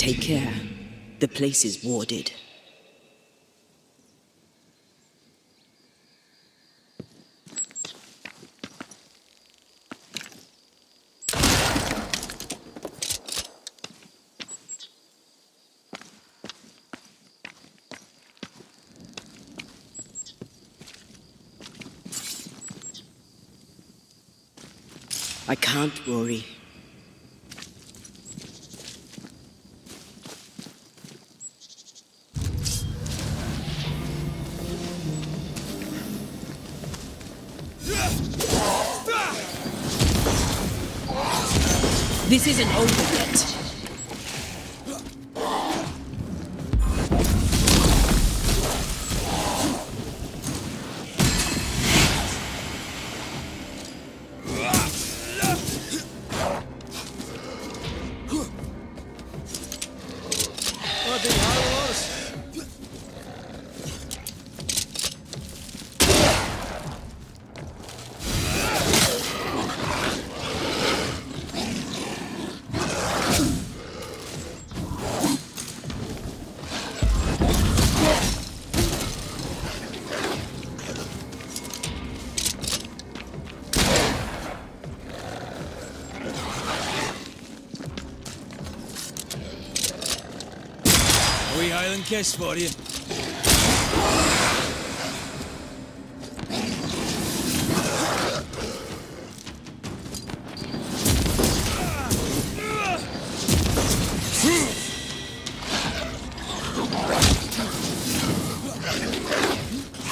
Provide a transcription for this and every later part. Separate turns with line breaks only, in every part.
Take care. The place is warded. I can't worry. This isn't over yet.
Island kiss for you.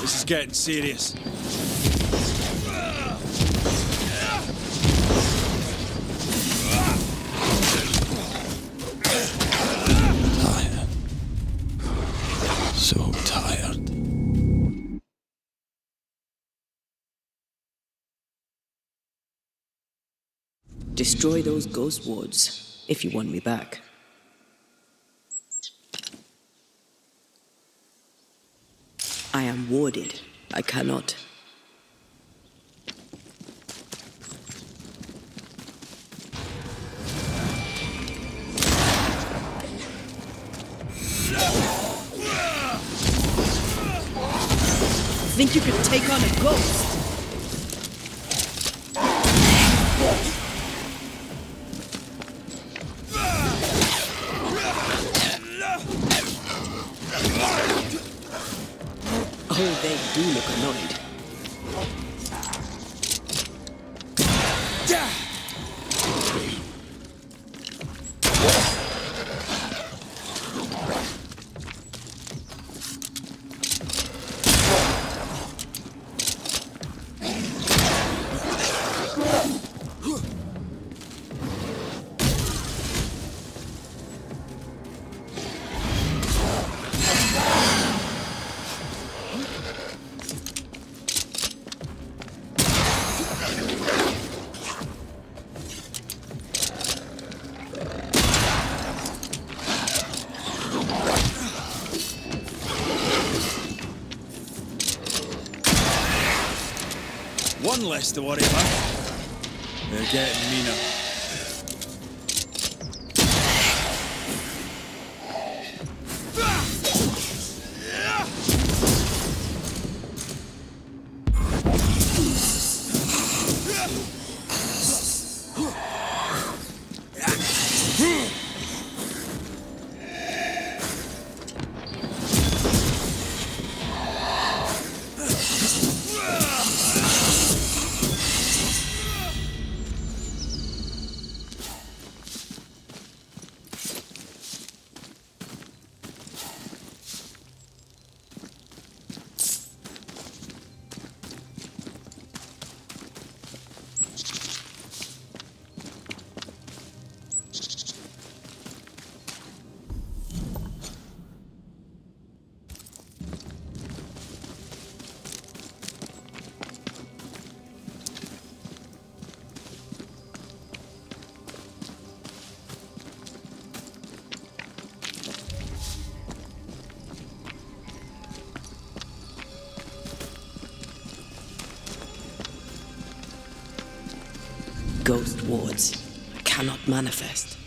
This is getting serious.
Destroy those ghost wards if you want me back. I am warded. I cannot. Think you could take on a ghost? Oh, they do look annoyed.
One less to worry about. They're getting meaner.
Ghost wards cannot manifest.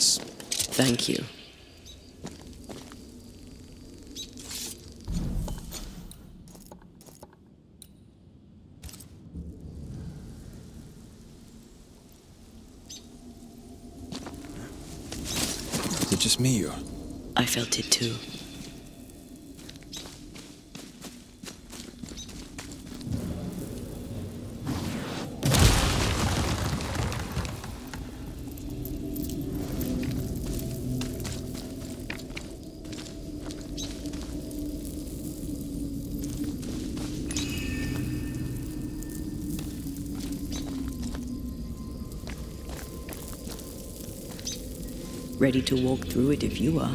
It's...
Thank you.
Is it just me or...
I felt it too. Ready to walk through it if you are.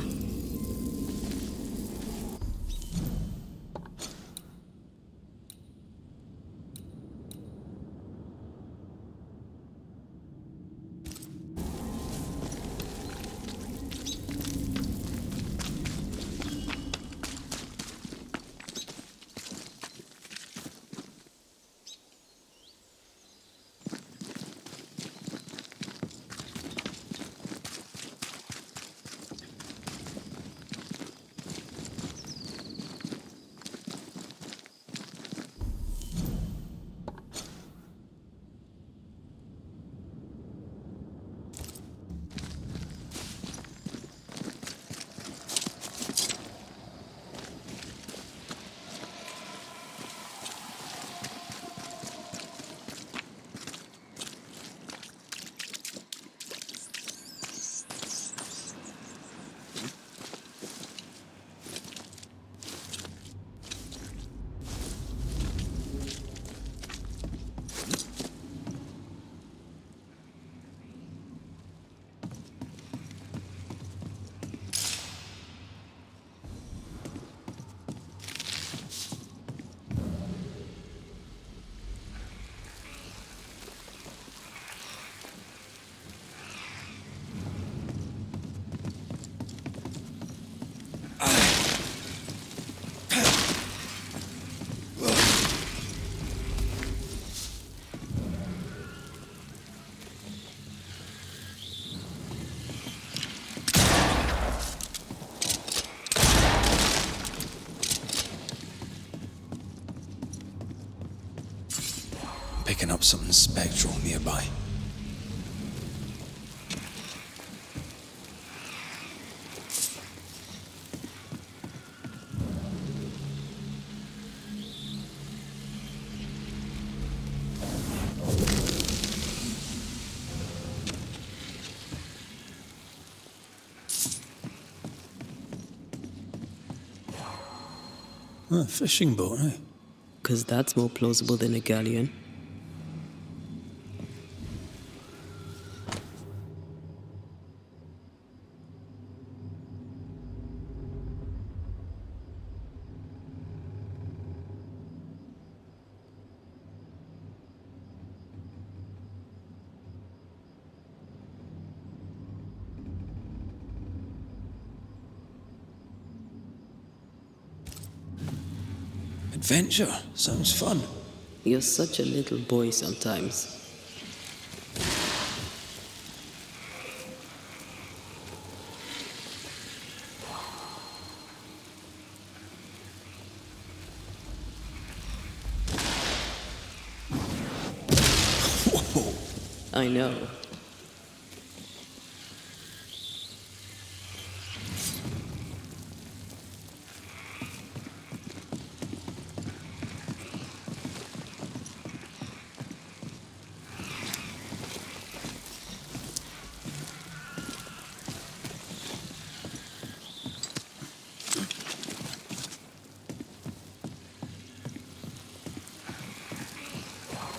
Picking up something spectral nearby. A fishing boat, eh?
'Cause that's more plausible than a galleon.
Adventure. Sounds fun.
You're such a little boy sometimes.
Whoa.
I know.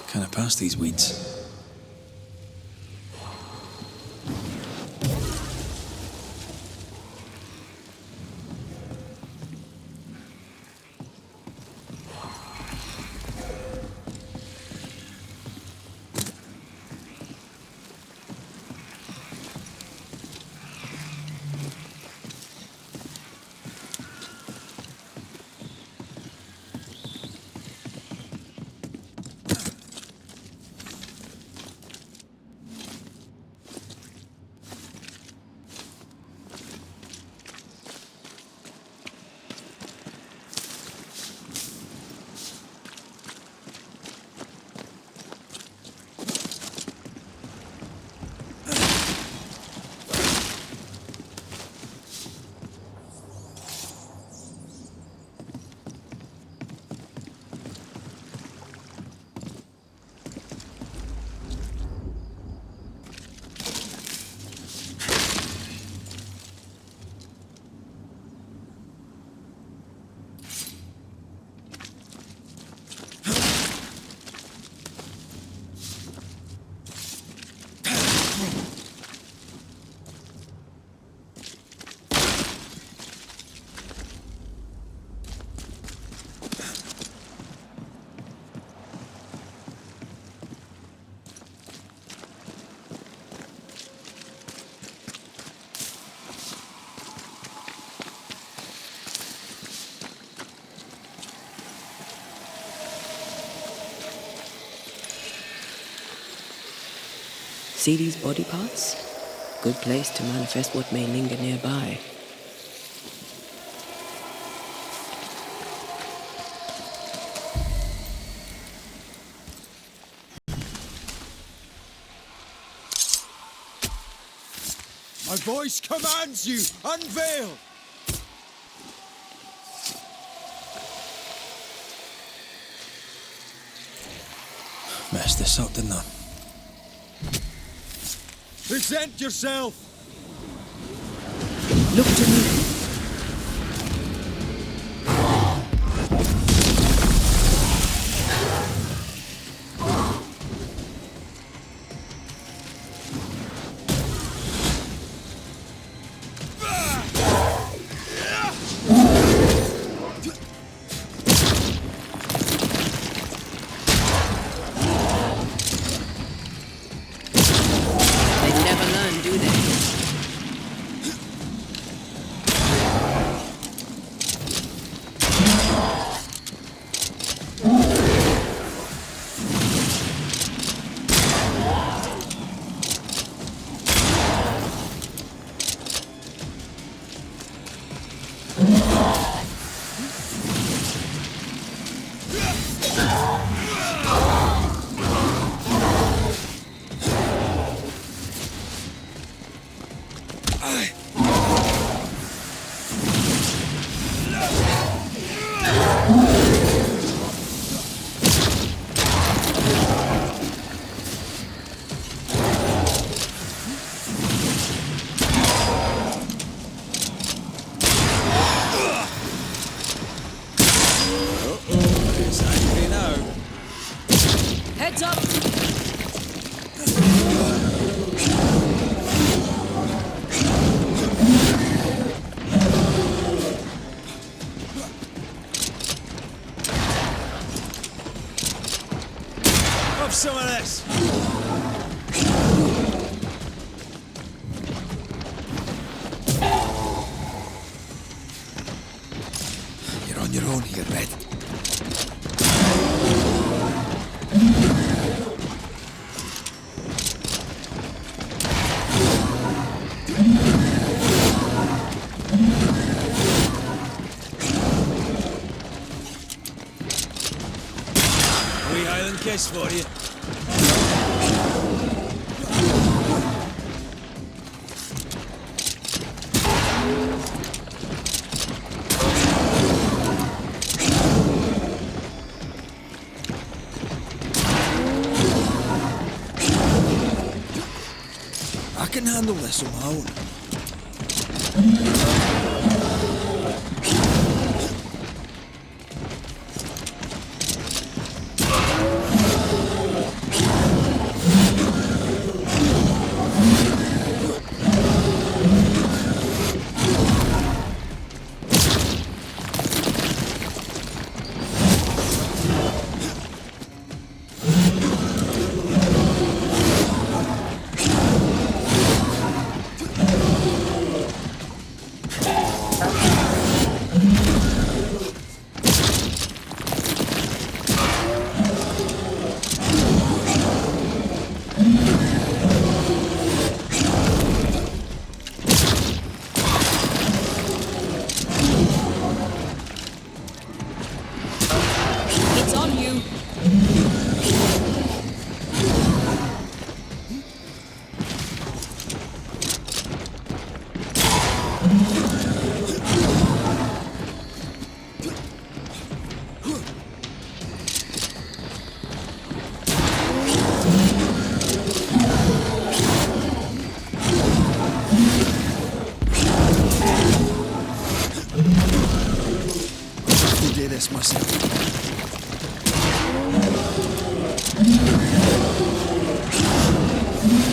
Can I pass these weeds?
See these body parts? Good place to manifest what may linger nearby.
My voice commands you! Unveil! Messed this up, didn't I? Present yourself!
Look to me.
Heads up!
Have some of this! You're on your own here, Red. Kiss for you. I can handle this on my own.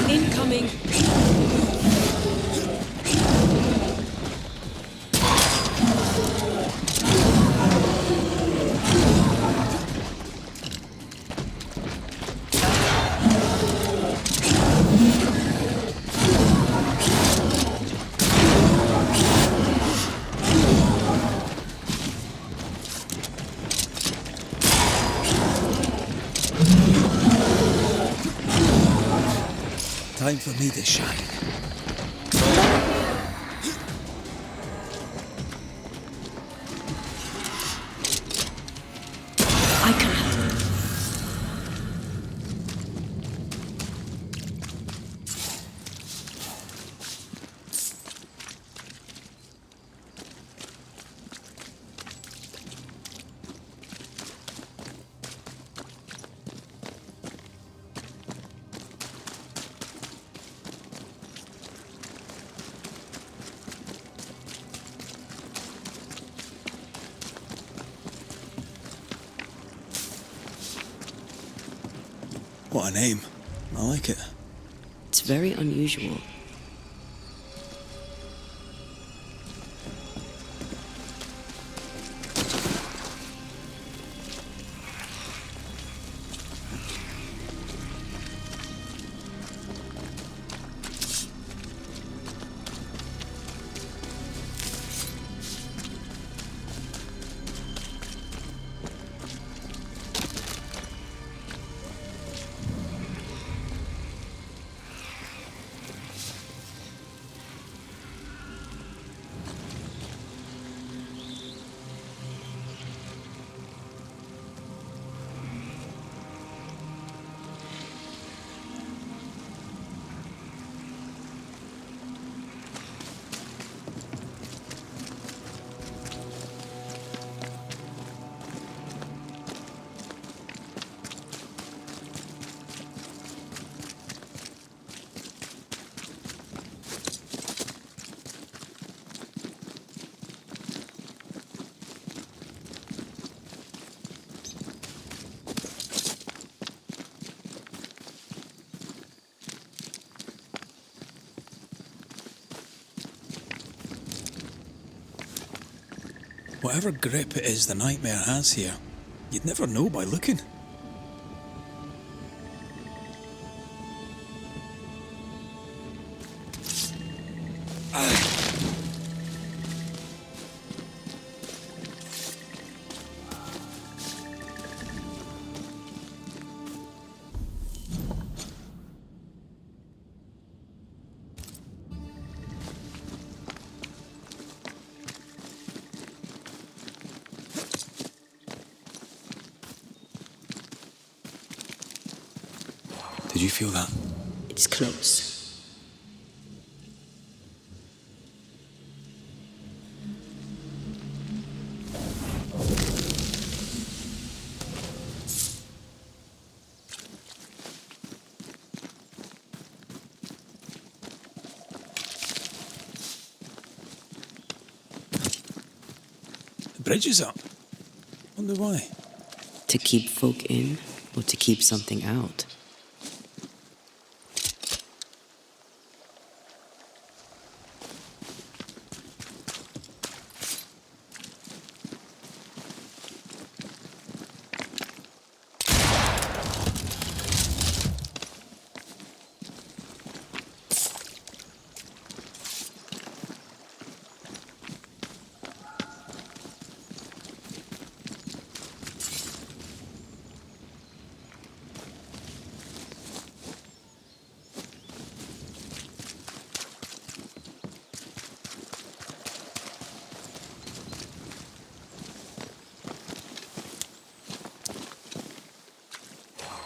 Incoming.
time for me to shine.
I can help.
What a name. I like it.
It's very unusual.
Whatever grip it is the nightmare has here, you'd never know by looking. Did you feel that?
It's close.
The bridge is up. Wonder why.
To keep folk in or to keep something out?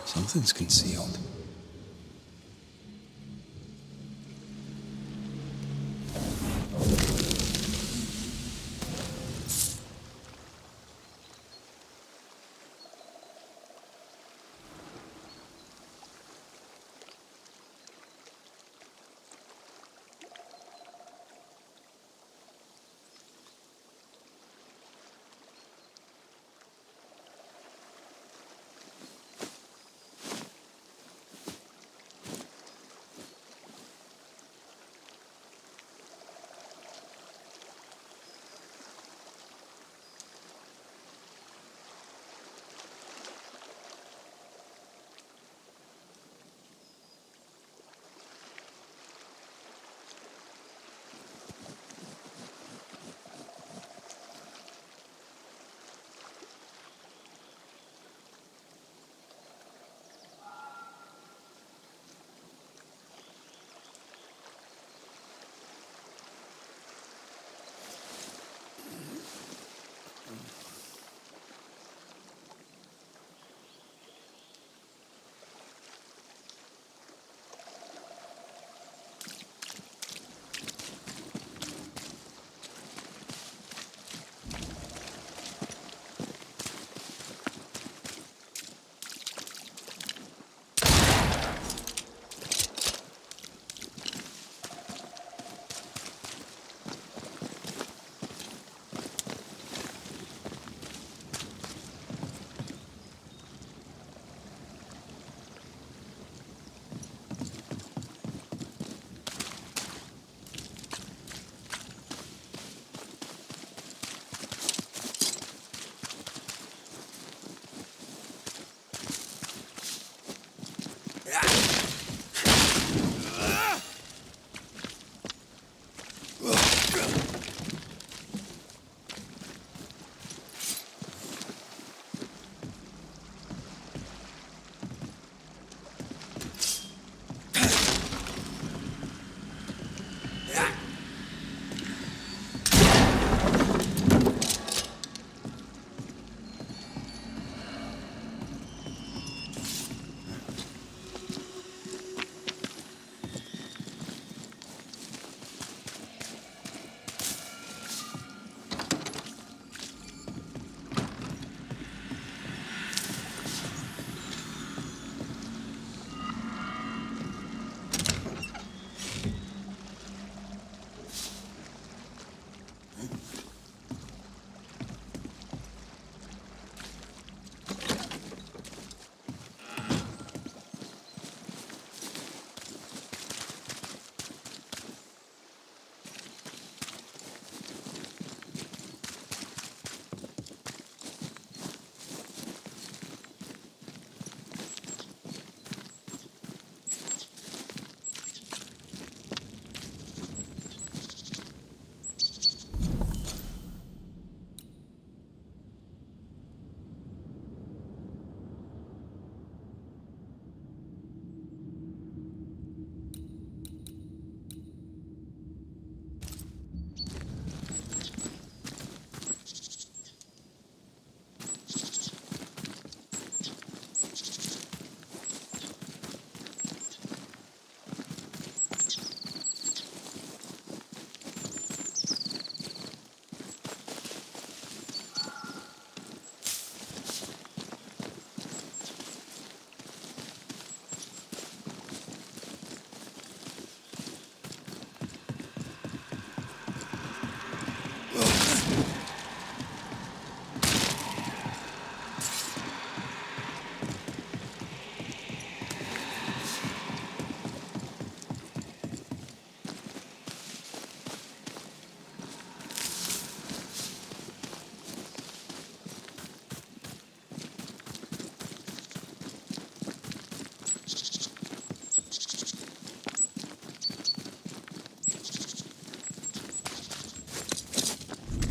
Something's concealed.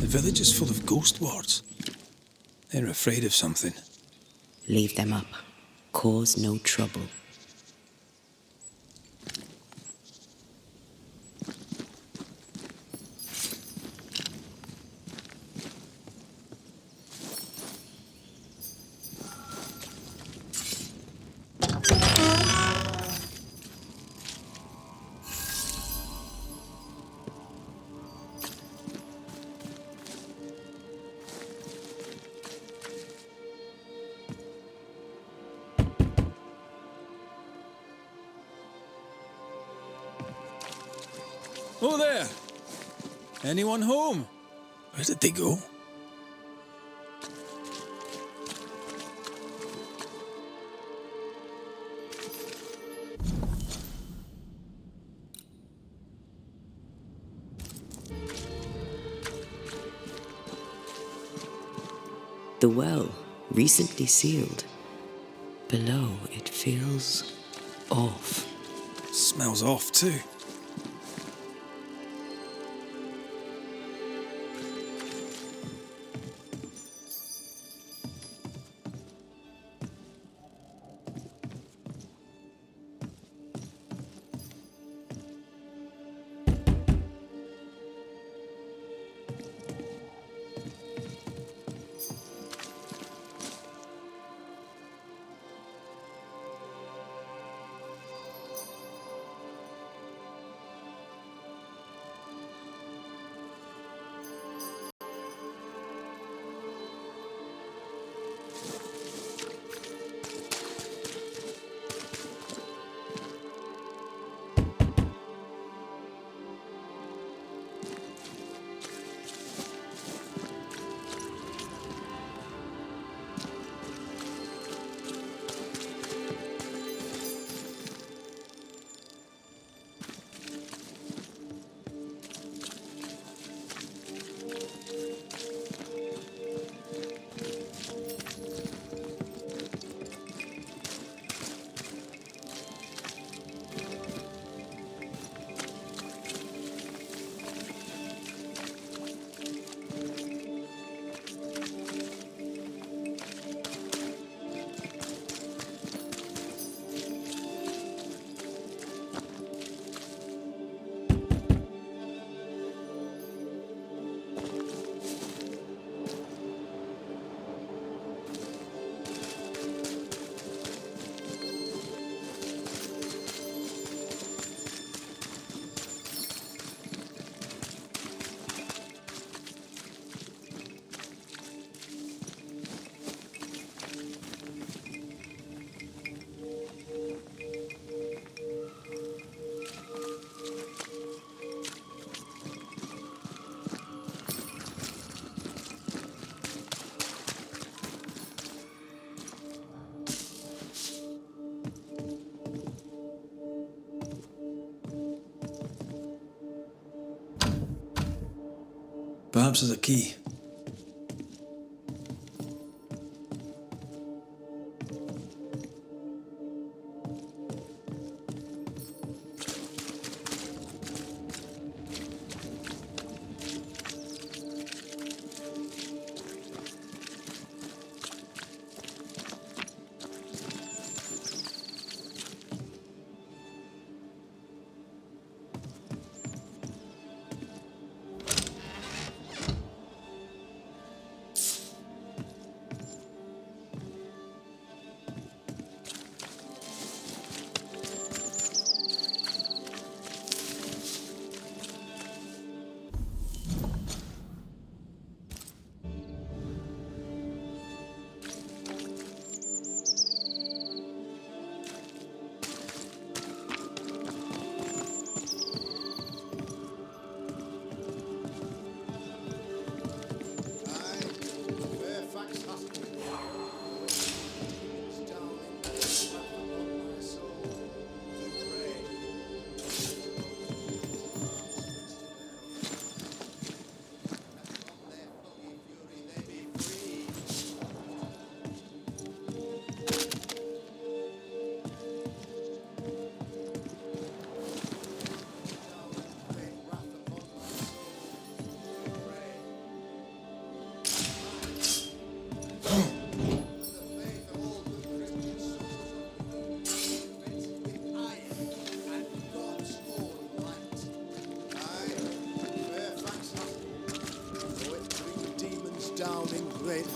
The village is full of ghost wards. They're afraid of something.
Leave them up. Cause no trouble.
Oh, there! Anyone home? Where did they go?
The well, recently sealed. Below, it feels off.
Smells off too. Perhaps there's a key.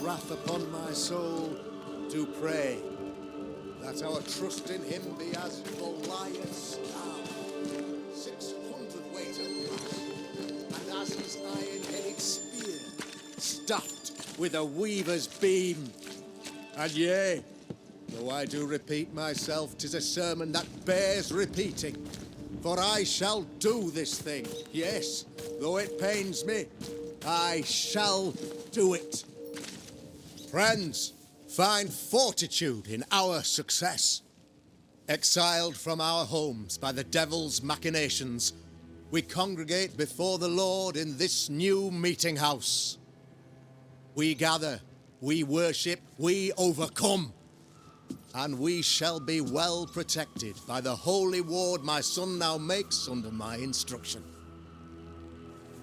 Wrath upon my soul, do pray that our trust in him be as Goliath's staff, 600 weight of brass, and as his iron-headed spear, stuffed with a weaver's beam. And yea, though I do repeat myself, 'tis a sermon that bears repeating. For I shall do this thing, yes, though it pains me, I shall do it. Friends, find fortitude in our success. Exiled from our homes by the devil's machinations, we congregate before the Lord in this new meeting house. We gather, we worship, we overcome, and we shall be well protected by the holy ward my son now makes under my instruction.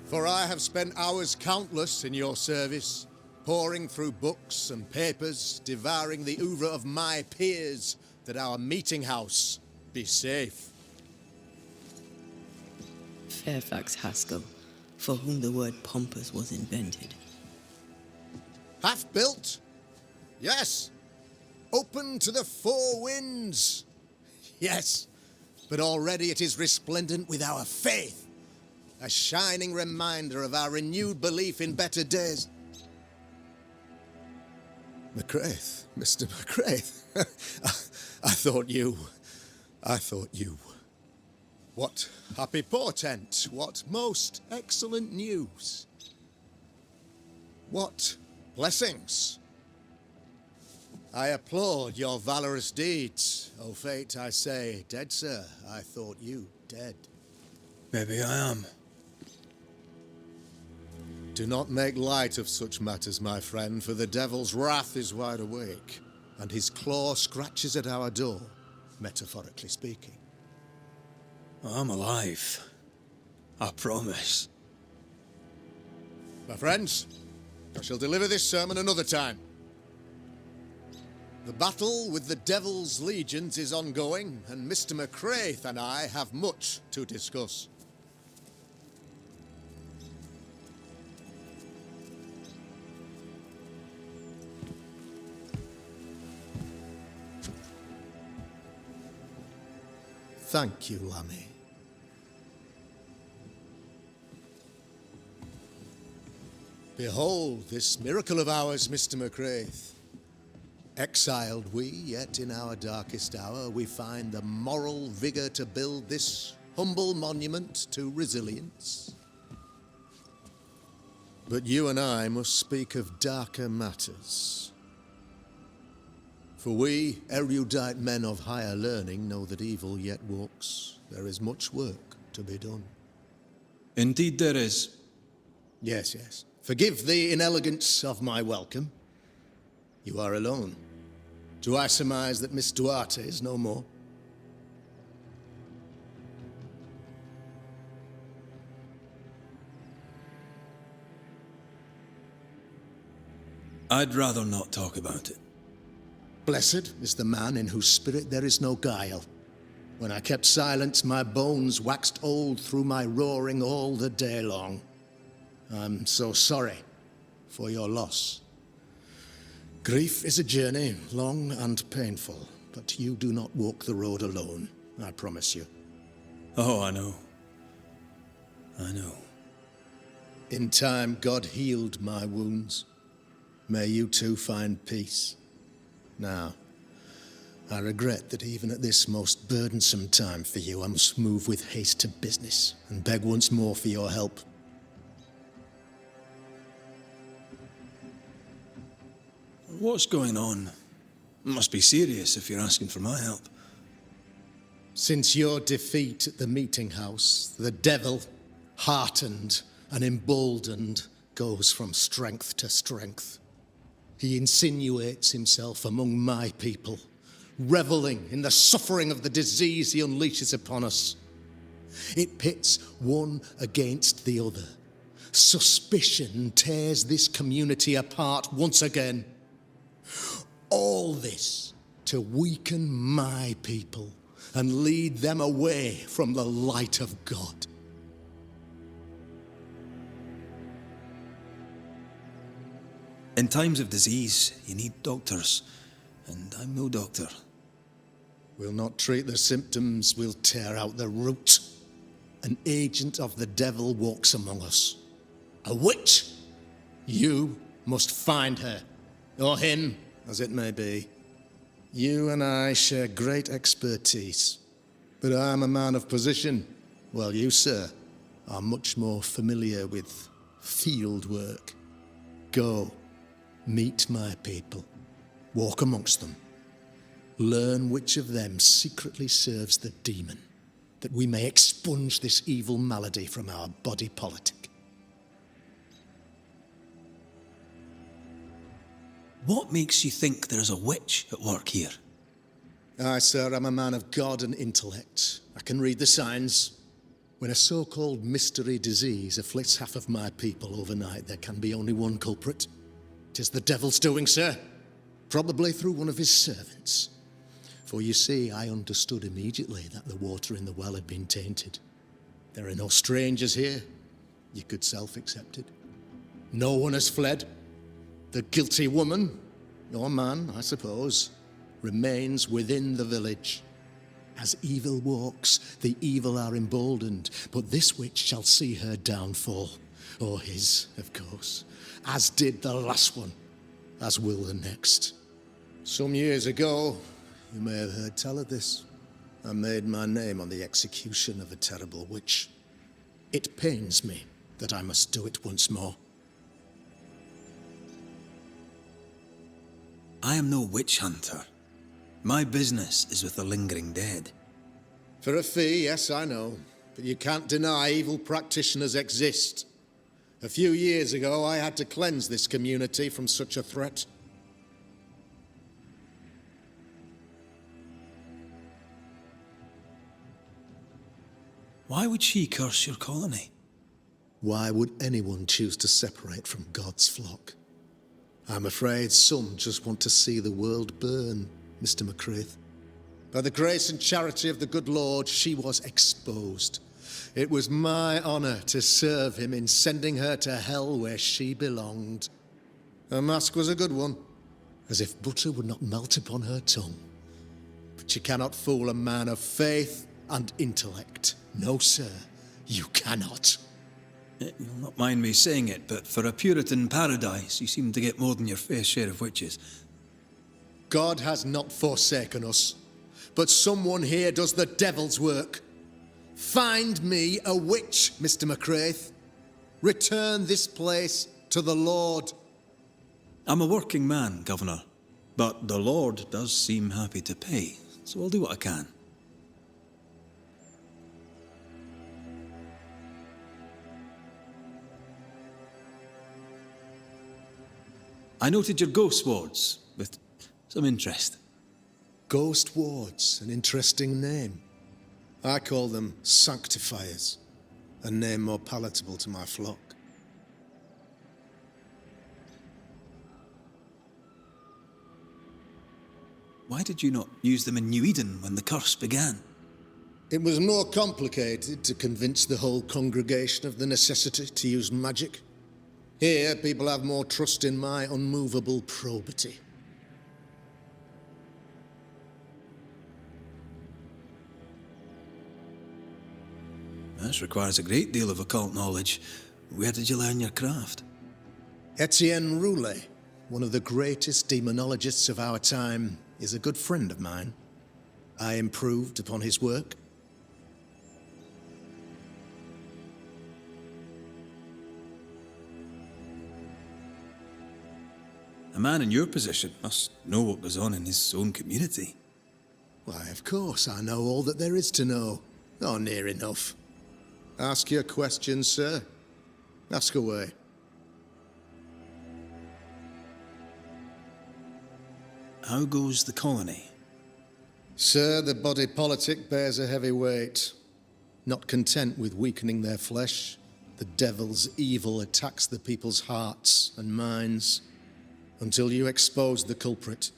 For I have spent hours countless in your service, poring through books and papers, devouring the oeuvre of my peers, that our meeting house be safe.
Fairfax Haskell, for whom the word pompous was invented.
Half built? Yes. Open to the four winds? Yes. But already it is resplendent with our faith, a shining reminder of our renewed belief in better days. McCraith, Mr. McCraith, I thought you. What happy portent, what most excellent news. What blessings. I applaud your valorous deeds. O fate, I say, dead sir, I thought you dead.
Maybe I am.
Do not make light of such matters, my friend, for the devil's wrath is wide awake, and his claw scratches at our door, metaphorically speaking.
I'm alive. I promise.
My friends, I shall deliver this sermon another time. The battle with the devil's legions is ongoing, and Mr. McCraith and I have much to discuss. Thank you, Lammy. Behold this miracle of ours, Mr. McCraith. Exiled we, yet in our darkest hour we find the moral vigour to build this humble monument to resilience. But you and I must speak of darker matters. For we, erudite men of higher learning, know that evil yet walks. There is much work to be done.
Indeed there is.
Yes, yes. Forgive the inelegance of my welcome. You are alone. Do I surmise that Miss Duarte is no more?
I'd rather not talk about it.
Blessed is the man in whose spirit there is no guile. When I kept silence, my bones waxed old through my roaring all the day long. I'm so sorry for your loss. Grief is a journey, long and painful, but you do not walk the road alone, I promise you.
Oh, I know. I know.
In time, God healed my wounds. May you too find peace. Now, I regret that even at this most burdensome time for you, I must move with haste to business and beg once more for your help.
What's going on? It must be serious if you're asking for my help.
Since your defeat at the meeting house, the devil, heartened and emboldened, goes from strength to strength. He insinuates himself among my people, reveling in the suffering of the disease he unleashes upon us. It pits one against the other. Suspicion tears this community apart once again. All this to weaken my people and lead them away from the light of God.
In times of disease, you need doctors, and I'm no doctor.
We'll not treat the symptoms, we'll tear out the root. An agent of the devil walks among us. A witch! You must find her, or him, as it may be. You and I share great expertise, but I'm a man of position, while you, sir, are much more familiar with field work. Go, meet my people, walk amongst them. Learn which of them secretly serves the demon, that we may expunge this evil malady from our body politic.
What makes you think there's a witch at work here?
Aye, sir, I'm a man of God and intellect. I can read the signs. When a so-called mystery disease afflicts half of my people overnight, there can be only one culprit. 'Tis the devil's doing, sir. Probably through one of his servants. For you see, I understood immediately that the water in the well had been tainted. There are no strangers here. You could self-accept it. No one has fled. The guilty woman, your man, I suppose, remains within the village. As evil walks, the evil are emboldened, but this witch shall see her downfall, or his, of course, as did the last one, as will the next. Some years ago, you may have heard tell of this, I made my name on the execution of a terrible witch. It pains me that I must do it once more.
I am no witch hunter. My business is with the lingering dead.
For a fee, yes, I know, but you can't deny evil practitioners exist. A few years ago, I had to cleanse this community from such a threat.
Why would she curse your colony?
Why would anyone choose to separate from God's flock? I'm afraid some just want to see the world burn, Mr. McCraith. By the grace and charity of the good Lord, she was exposed. It was my honor to serve him in sending her to hell where she belonged. Her mask was a good one, as if butter would not melt upon her tongue. But you cannot fool a man of faith and intellect. No, sir, you cannot.
You'll not mind me saying it, but for a Puritan paradise, you seem to get more than your fair share of witches.
God has not forsaken us, but someone here does the devil's work. Find me a witch, Mr. McCraith. Return this place to the Lord.
I'm a working man, Governor, but the Lord does seem happy to pay, so I'll do what I can. I noted your ghost wards with some interest.
Ghost wards, an interesting name. I call them sanctifiers, a name more palatable to my flock.
Why did you not use them in New Eden when the curse began?
It was more complicated to convince the whole congregation of the necessity to use magic. Here, people have more trust in my unmovable probity.
This requires a great deal of occult knowledge. Where did you learn your craft?
Etienne Roulet, one of the greatest demonologists of our time, is a good friend of mine. I improved upon his work.
A man in your position must know what goes on in his own community.
Why, of course, I know all that there is to know. Oh, near enough. Ask your questions, sir. Ask away.
How goes the colony?
Sir, the body politic bears a heavy weight. Not content with weakening their flesh, the devil's evil attacks the people's hearts and minds. Until you expose the culprit,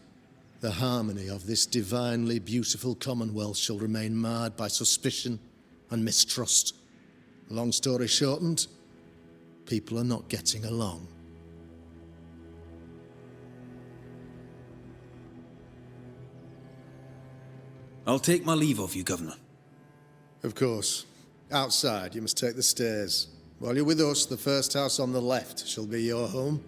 the harmony of this divinely beautiful commonwealth shall remain marred by suspicion and mistrust. Long story shortened, people are not getting along.
I'll take my leave of you, Governor.
Of course. Outside, you must take the stairs. While you're with us, the first house on the left shall be your home.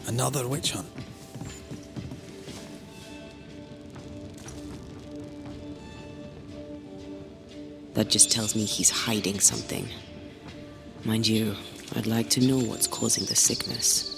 Another witch hunt.
That just tells me he's hiding something. Mind you, I'd like to know what's causing the sickness.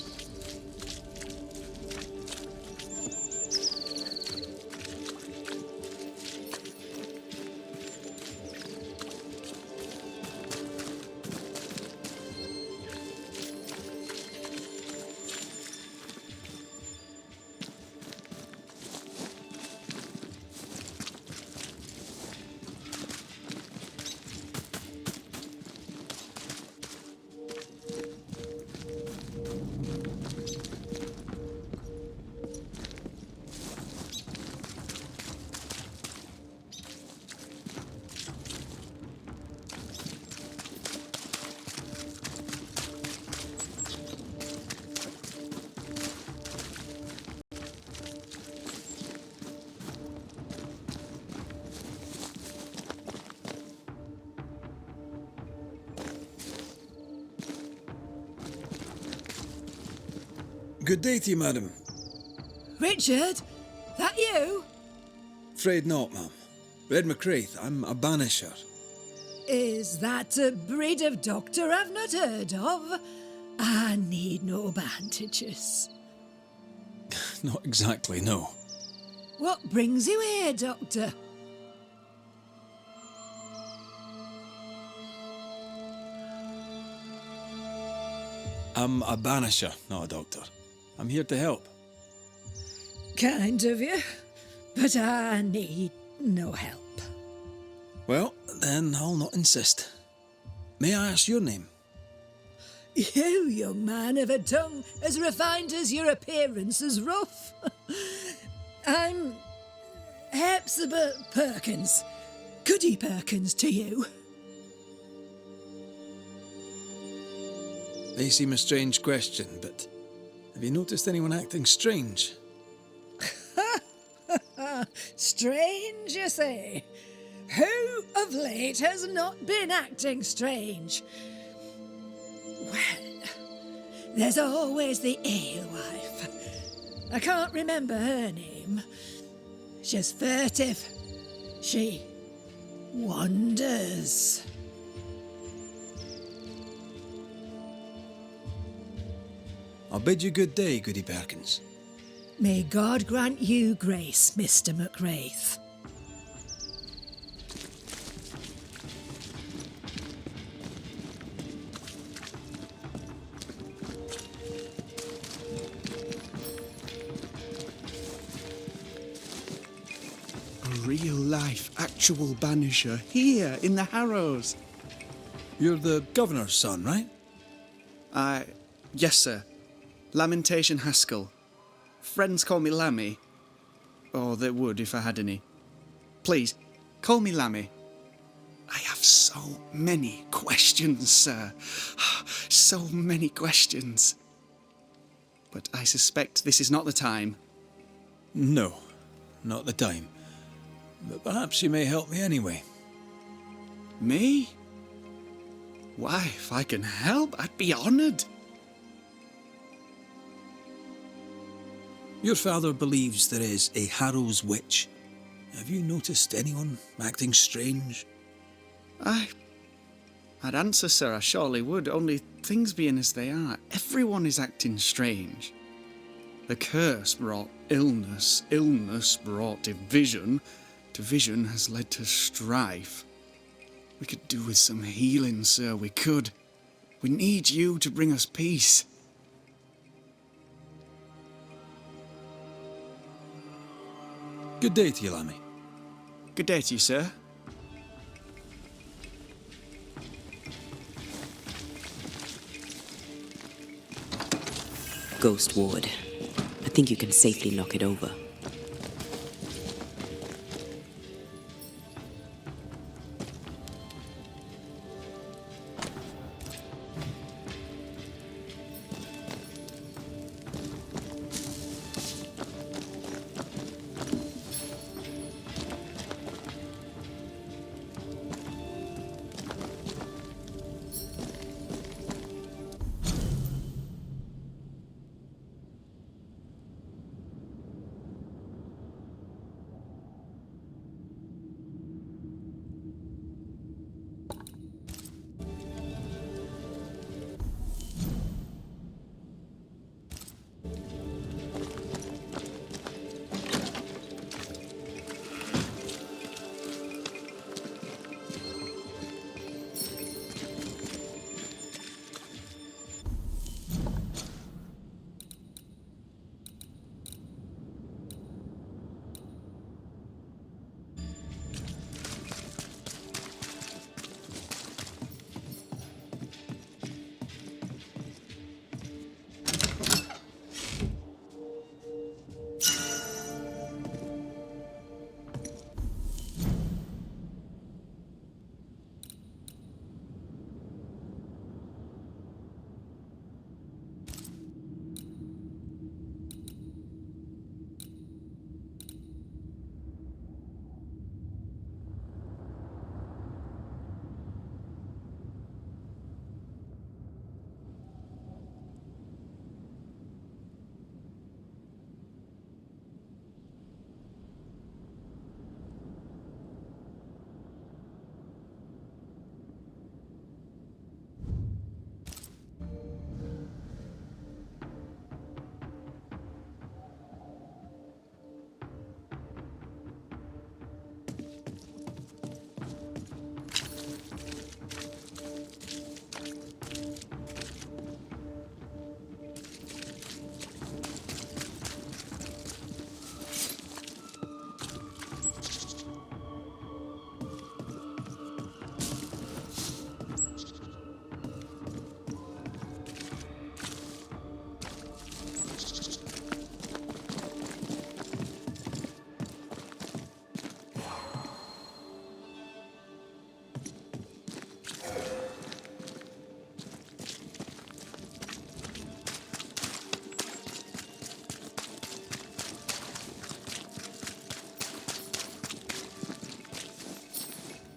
Good day to you, madam.
Richard? That you?
Afraid not, ma'am. Red McCraith, I'm a banisher.
Is that a breed of doctor I've not heard of? I need no bandages.
Not exactly, no.
What brings you here, Doctor?
I'm a banisher, not a doctor. I'm here to help.
Kind of you, but I need no help.
Well, then I'll not insist. May I ask your name?
You, young man, have a tongue as refined as your appearance is rough. I'm Hepzibah Perkins. Goody Perkins to you.
May seem a strange question, but have you noticed anyone acting strange?
Strange, you say? Who of late has not been acting strange? Well, there's always the alewife. I can't remember her name. She's furtive. She wanders.
I'll bid you good day, Goody Perkins.
May God grant you grace, Mr. McWraith.
A real-life, actual Banisher here in the Harrows.
You're the governor's son, right?
Yes, sir. Lamentation Haskell. Friends call me Lammy. Or they would if I had any. Please, call me Lammy. I have so many questions, sir. So many questions. But I suspect this is not the time.
No, not the time. But perhaps you may help me anyway.
Me? Why, if I can help, I'd be honoured.
Your father believes there is a Harrow's witch. Have you noticed anyone acting strange?
I'd answer, sir, I surely would, only things being as they are, everyone is acting strange. The curse brought illness, illness brought division, division has led to strife. We could do with some healing, sir, we could. We need you to bring us peace.
Good day to you, Lammy.
Good day to you, sir.
Ghost Ward. I think you can safely knock it over.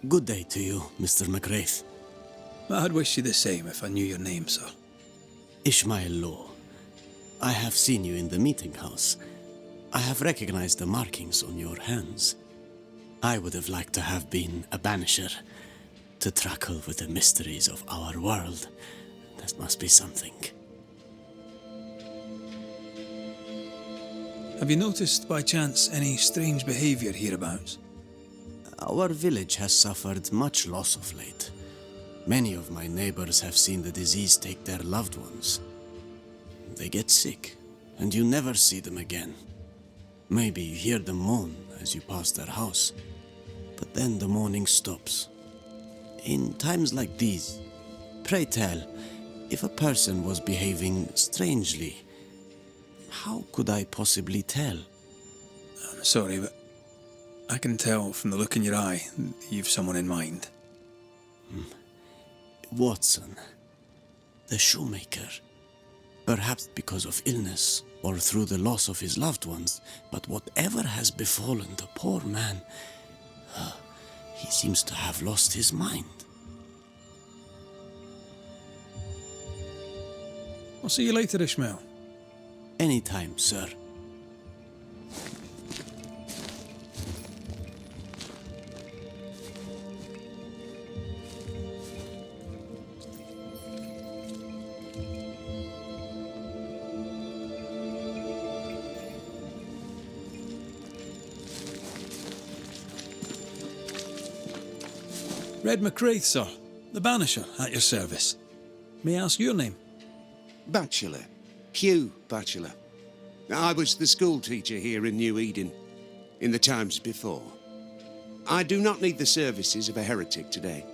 Good day to you, Mr. McWraith.
I'd wish you the same if I knew your name, sir.
Ishmael Law. I have seen you in the meeting house. I have recognized the markings on your hands. I would have liked to have been a banisher, to tackle with the mysteries of our world. That must be something.
Have you noticed by chance any strange behavior hereabouts?
Our village has suffered much loss of late. Many of my neighbors have seen the disease take their loved ones. They get sick, and you never see them again. Maybe you hear them moan as you pass their house, but then the moaning stops. In times like these, pray tell, if a person was behaving strangely, how could I possibly tell?
I'm sorry, but I can tell from the look in your eye that you've someone in mind.
Watson, the shoemaker. Perhaps because of illness or through the loss of his loved ones, but whatever has befallen the poor man, he seems to have lost his mind.
I'll see you later, Ishmael.
Anytime, sir.
Red McCraith, sir. The Banisher, at your service. May I ask your name?
Bachelor. Hugh Bachelor. I was the school teacher here in New Eden, in the times before. I do not need the services of a heretic today,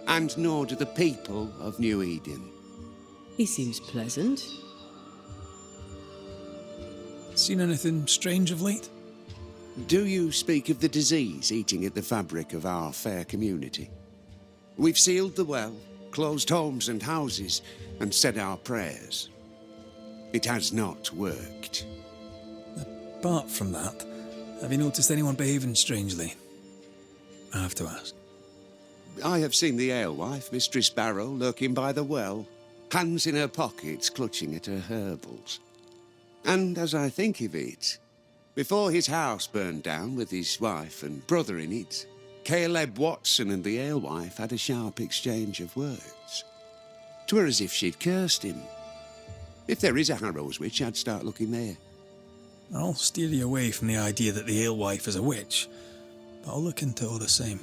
and nor do the people of New Eden.
He seems pleasant.
Seen anything strange of late?
Do you speak of the disease eating at the fabric of our fair community? We've sealed the well, closed homes and houses, and said our prayers. It has not worked.
Apart from that, have you noticed anyone behaving strangely? I have to ask.
I have seen the alewife, Mistress Barrow, lurking by the well, hands in her pockets, clutching at her herbals. And as I think of it, before his house burned down with his wife and brother in it, Caleb Watson and the alewife had a sharp exchange of words. 'Twere as if she'd cursed him. If there is a Harrow's witch, I'd start looking there.
I'll steer you away from the idea that the alewife is a witch, but I'll look into all the same.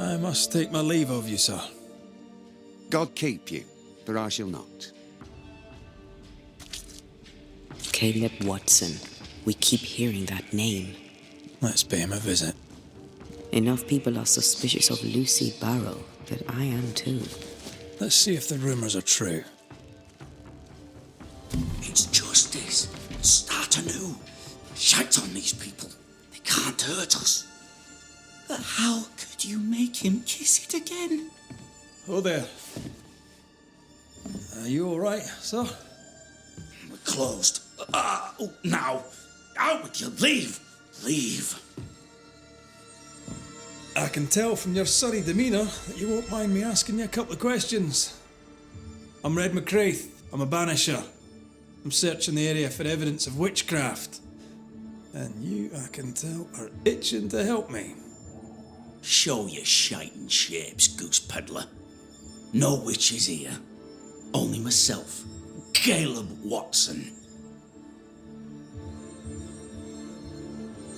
I must take my leave of you, sir.
God keep you, for I shall not.
Caleb Watson. We keep hearing that name.
Let's pay him a visit.
Enough people are suspicious of Lucy Barrow that I am too.
Let's see if the rumours are true.
It's justice. Start anew. Shite on these people. They can't hurt us. But how could you make him kiss it again?
Oh there. Are you all right, sir?
We're closed. Now. Out with you. Leave. Leave.
I can tell from your surly demeanour that you won't mind me asking you a couple of questions. I'm Red McCraith. I'm a banisher. I'm searching the area for evidence of witchcraft. And you, I can tell, are itching to help me.
Show your shiting shapes, goose peddler. No witches here. Only myself, Caleb Watson.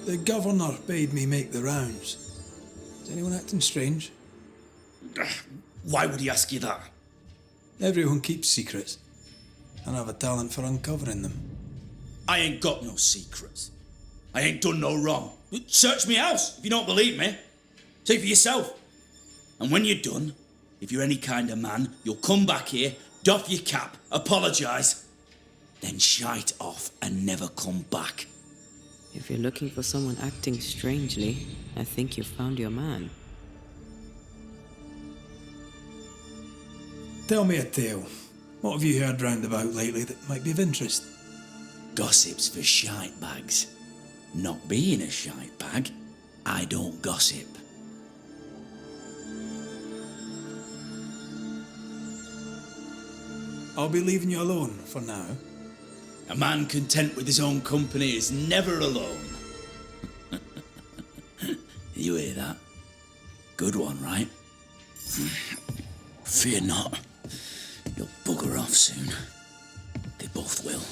The governor bade me make the rounds. Is anyone acting strange?
Why would he ask you that?
Everyone keeps secrets, and I have a talent for uncovering them.
I ain't got no secrets. I ain't done no wrong. Search me house if you don't believe me. See for yourself. And when you're done, if you're any kind of man, you'll come back here, doff your cap, apologise, then shite off and never come back.
If you're looking for someone acting strangely, I think you've found your man.
Tell me a tale. What have you heard round about lately that might be of interest?
Gossip's for shite bags. Not being a shite bag, I don't gossip.
I'll be leaving you alone for now.
A man content with his own company is never alone. You hear that? Good one, right? Fear not. You'll bugger off soon. They both will.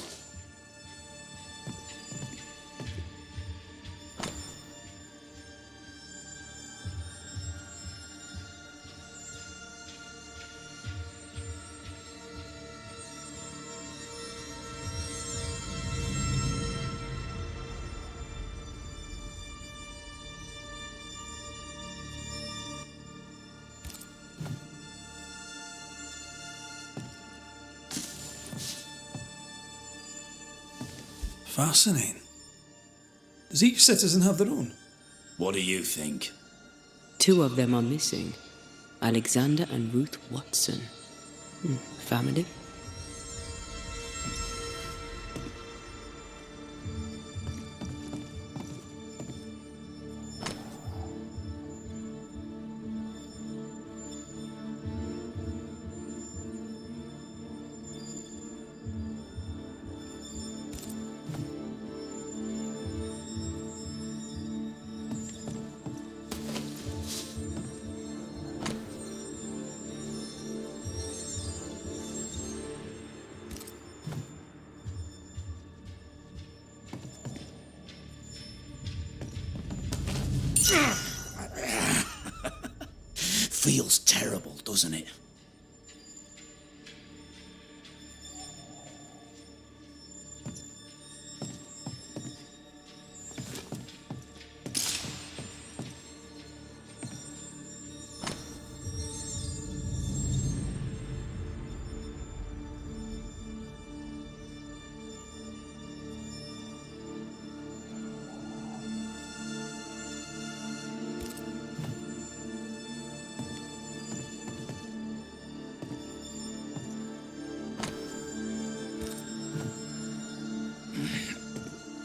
Fascinating. Does each citizen have their own?
What do you think?
2 of them are missing. Alexander and Ruth Watson. Family?
Feels terrible, doesn't it?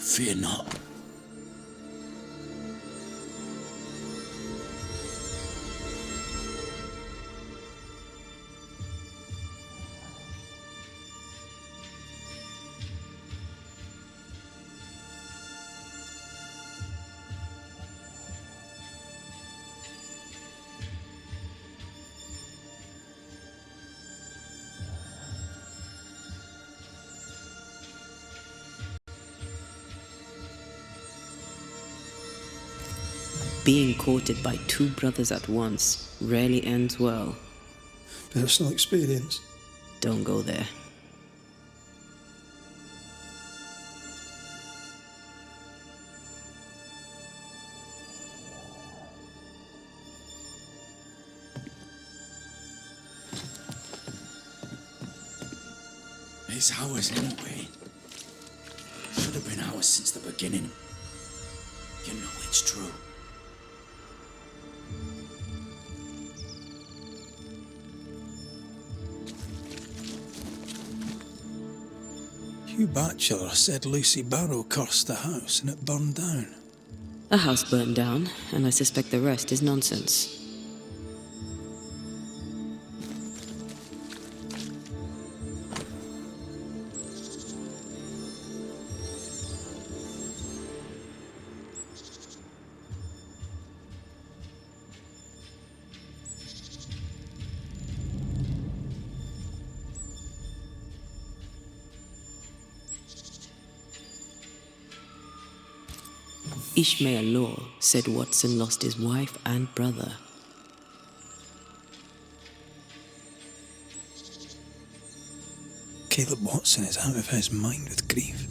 Fear not.
Being courted by 2 brothers at once rarely ends well.
Personal experience.
Don't go there.
It's ours anyway. Should have been ours since the beginning. You know it's true.
Hugh Batchelor said Lucy Barrow cursed the house and it burned down.
A house burned down, and I suspect the rest is nonsense. Ishmael Law said Watson lost his wife and brother.
Caleb Watson is out of his mind with grief.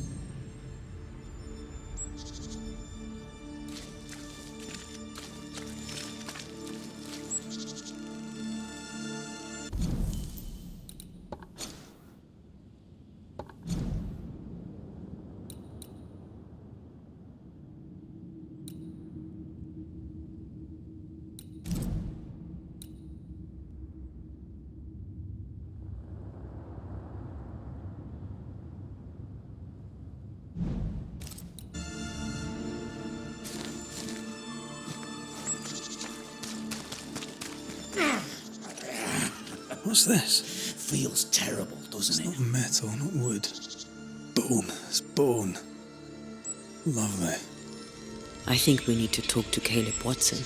What's this?
Feels terrible, doesn't
It's
it?
not metal, not wood. Bone. It's bone. Lovely.
I think we need to talk to Caleb Watson.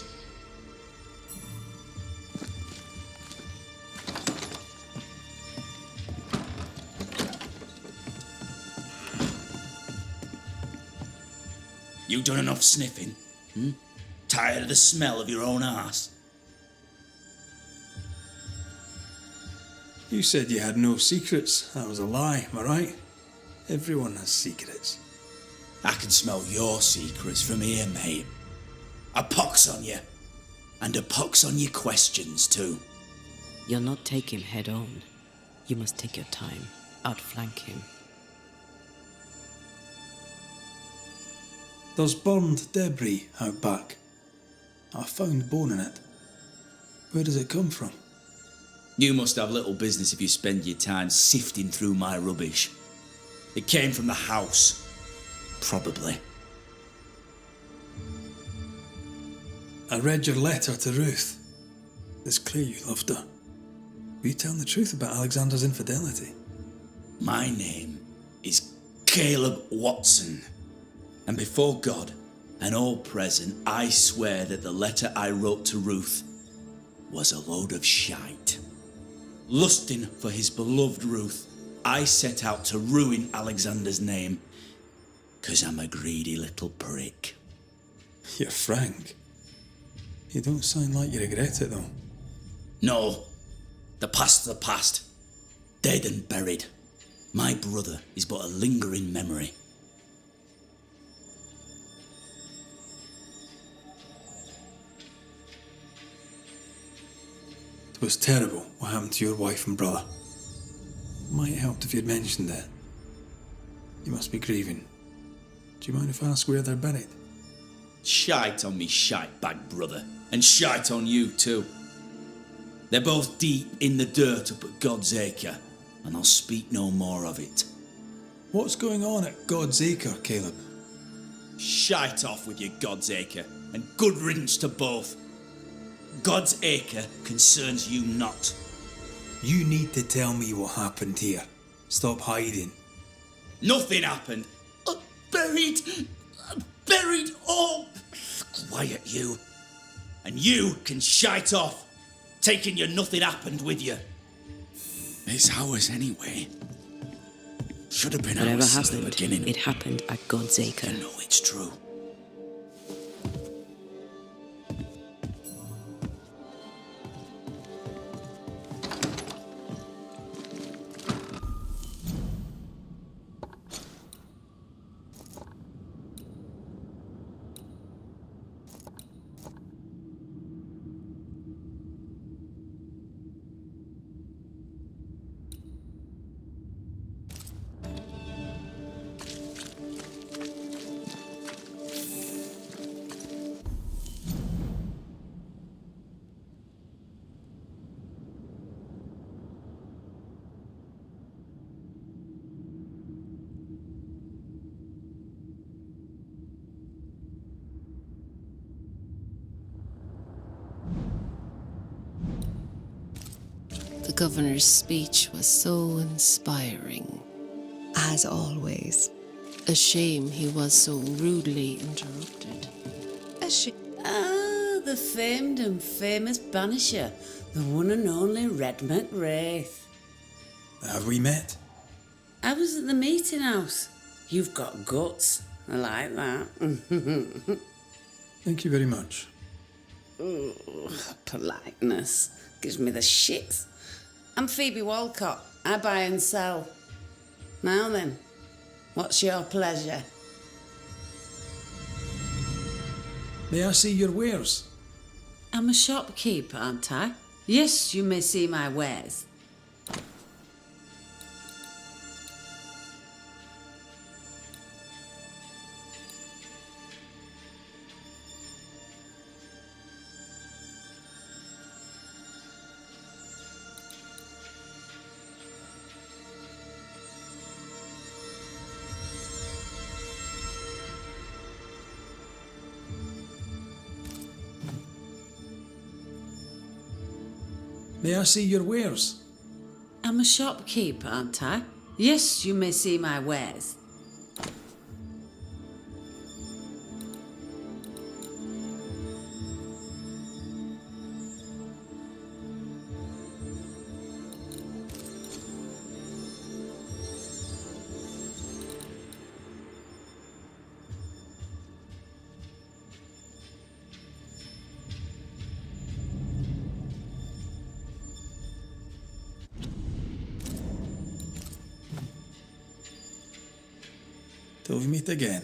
You done enough sniffing? Tired of the smell of your own arse?
You said you had no secrets. That was a lie, am I right? Everyone has secrets.
I can smell your secrets from here, mate. A pox on you. And a pox on your questions, too.
You'll not take him head on. You must take your time. Outflank him.
There's burned debris out back. I found bone in it. Where does it come from?
You must have little business if you spend your time sifting through my rubbish. It came from the house. Probably.
I read your letter to Ruth. It's clear you loved her. Were you telling the truth about Alexander's infidelity?
My name is Caleb Watson. And before God and all present, I swear that the letter I wrote to Ruth was a load of shite. Lusting for his beloved Ruth, I set out to ruin Alexander's name, 'cause I'm a greedy little prick.
You're frank. You don't sound like you regret it, though.
No, the past's the past. Dead and buried. My brother is but a lingering memory.
It was terrible what happened to your wife and brother. Might help if you'd mentioned it. You must be grieving. Do you mind if I ask where they're buried?
Shite on me shite bag brother, and shite on you too. They're both deep in the dirt up at God's Acre, and I'll speak no more of it.
What's going on at God's Acre, Caleb?
Shite off with your God's Acre, and good riddance to both. God's Acre concerns you not.
You need to tell me what happened here. Stop hiding.
Nothing happened. Buried all. Quiet you. And you can shite off, taking your nothing happened with you. It's ours anyway. Should have been
Whatever
ours since the
happened,
beginning.
it happened at God's Acre.
You know it's true.
The governor's speech was so inspiring.
As always.
A shame he was so rudely interrupted.
Ah, the famed and famous Banisher, the one and only Red McWraith.
Have we met?
I was at the meeting house. You've got guts. I like that.
Thank you very much.
Ooh, politeness gives me the shits. I'm Phoebe Walcott. I buy and sell. Now then, what's your pleasure?
May I see your wares?
I'm a shopkeeper, aren't I? Yes, you may see my wares.
May I see your wares?
I'm a shopkeeper, aren't I? Yes, you may see my wares.
till we meet again.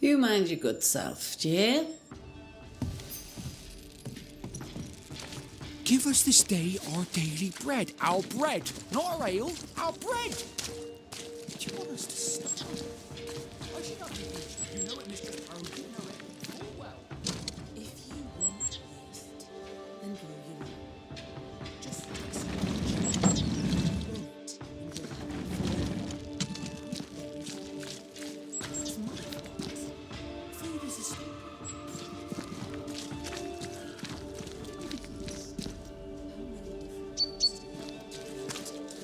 You mind your good self, do you hear?
Give us this day our daily bread. Our bread, not our ale, our bread. Do you want us to stop? I should not do this. You know it, Mr. Brown. You know it full well.
If you want yeast, then grow your own. Just take some grow it, and you'll have it's my fault. Food is a staple.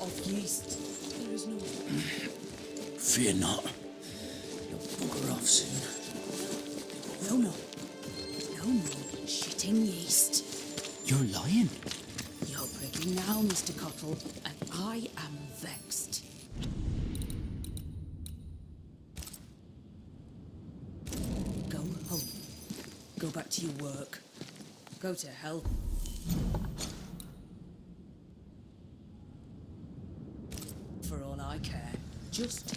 Of yeast, there is no.
Fear not. You'll bugger off soon.
No more. No more shitting yeast.
You're lying.
You're prigging now, Mr. Cottle, and I am vexed. Go home. Go back to your work. Go to hell. For all I care, just